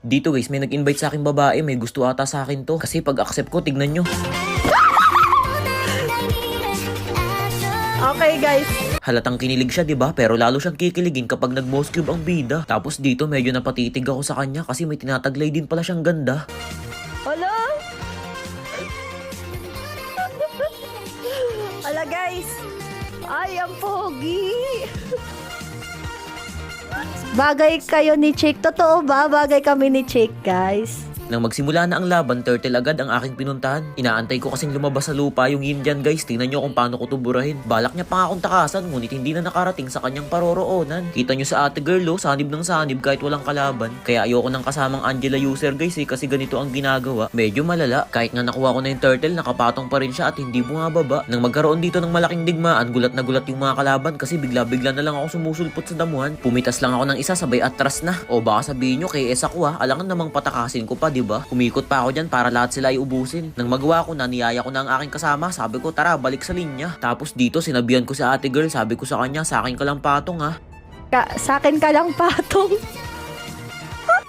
Dito guys, may nag-invite sa akin babae, may gusto ata sa akin to. Kasi pag accept ko, tignan nyo. Okay guys. Halatang kinilig siya, 'di ba? Pero lalo siyang kikiligin kapag nag-boss cube ang bida. Tapos dito medyo napatitig ako sa kanya kasi may tinataglay din pala siyang ganda. Hala. Hala guys. Ay, ang pogi. Bagay kayo ni Chick. Totoo ba? Bagay kami ni Chick, guys. Nang magsimula na ang laban, turtle agad ang aking pinuntahan. Inaantay ko kasing lumabas sa lupa yung yin dyan guys. Tingnan nyo kung paano ko tuburahin. Balak niya pa nga akong takasan, ngunit hindi na nakarating sa kanyang paroroonan. Kita nyo sa ate girl sanib ng sanib kahit walang kalaban. Kaya ayoko nang kasamang Angela user guys kasi ganito ang ginagawa. Medyo malala. Kahit nga nakuha ko na yung turtle, nakapatong pa rin siya at hindi bumababa. Nang magkaroon dito ng malaking digmaan, gulat na gulat yung mga kalaban kasi bigla-bigla na lang ako sumusulpot sa damuhan. Pumitas lang ako ng isa sabay atras na. O baka sabihin nyo kay Esa ko alangan namang patakasin ko pa, diba? Umikot pa ako dyan para lahat sila ay ubusin. Nang magawa ko na, niyaya ko na ang aking kasama. Sabi ko, tara, balik sa linya. Tapos dito, sinabihan ko sa ate girl. Sabi ko sa kanya, sa akin ka lang patong ha. Sa akin ka lang patong.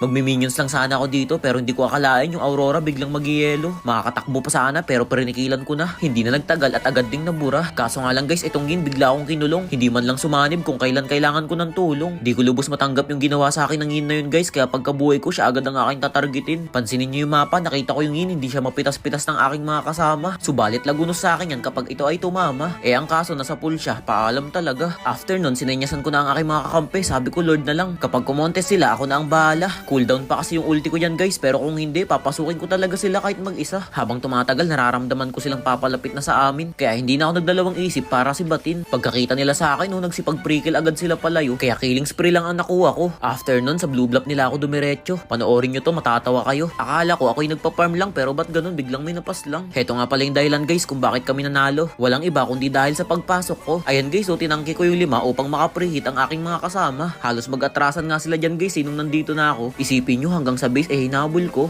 Magmi-minions lang sana ako dito pero hindi ko akalain yung Aurora biglang mag-yelo. Makakatakbo pa sana pero perinikilan ko na. Hindi na nagtagal at agad ding nabura. Kaso nga lang guys, itong Yin bigla akong kinulong. Hindi man lang sumanib kung kailan kailangan ko ng tulong. Di ko lubos matanggap yung ginawa sa akin ng Yin na yun guys. Kaya pagkabuhay ko siya agad ang aking tatargetin. Pansinin niyo yung mapa, nakita ko yung Yin hindi siya mapitas-pitas ng aking mga kasama. Subalit lagunos sa akin yan kapag ito ay tumama. Ang kaso nasa pool siya, paalam talaga. After nun, sinenyasan ko na ang aking mga kakampi. Sabi ko Lord na lang. Kapag kumontes sila, ako na ang bahala. Cooldown pa kasi yung ulti ko yan guys, pero kung hindi, papasukin ko talaga sila kahit mag-isa. Habang tumatagal, nararamdaman ko silang papalapit na sa amin, kaya hindi na ako nagdalawang isip para sibatin. Pagkakita nila sa akin, nagsipag-prickle agad sila palayo, kaya killing spree lang ang nakuha ko. After nun, sa blue bluff nila ako dumiretso. Panoorin nyo to, matatawa kayo. Akala ko ako'y nagpa-farm lang, pero ba't ganun, biglang may napas lang. Heto nga pala yung dahilan guys kung bakit kami nanalo. Walang iba kundi dahil sa pagpasok ko. Ayan guys, tinangki ko yung 5 upang maka-preheat ang aking mga kasama. Halos mag-atrasan nga sila dyan guys, nung nandito na ako. Isipin nyo hanggang sa base hinabol ko.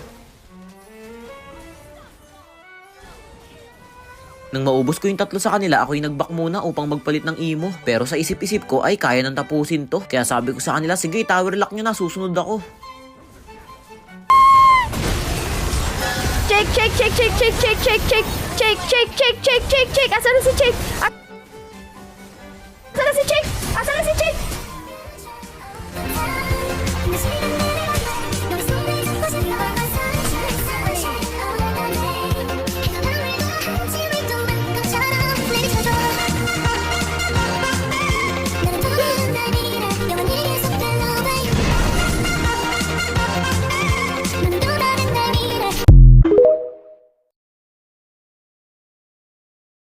Nang maubos ko yung 3 sa kanila, ako'y nag-back muna upang magpalit ng emo. Pero sa isip-isip ko ay kaya nang tapusin to. Kaya sabi ko sa kanila, sige tower lock nyo na, susunod ako. Chick. Asan na si Chick? Asan na si Chick?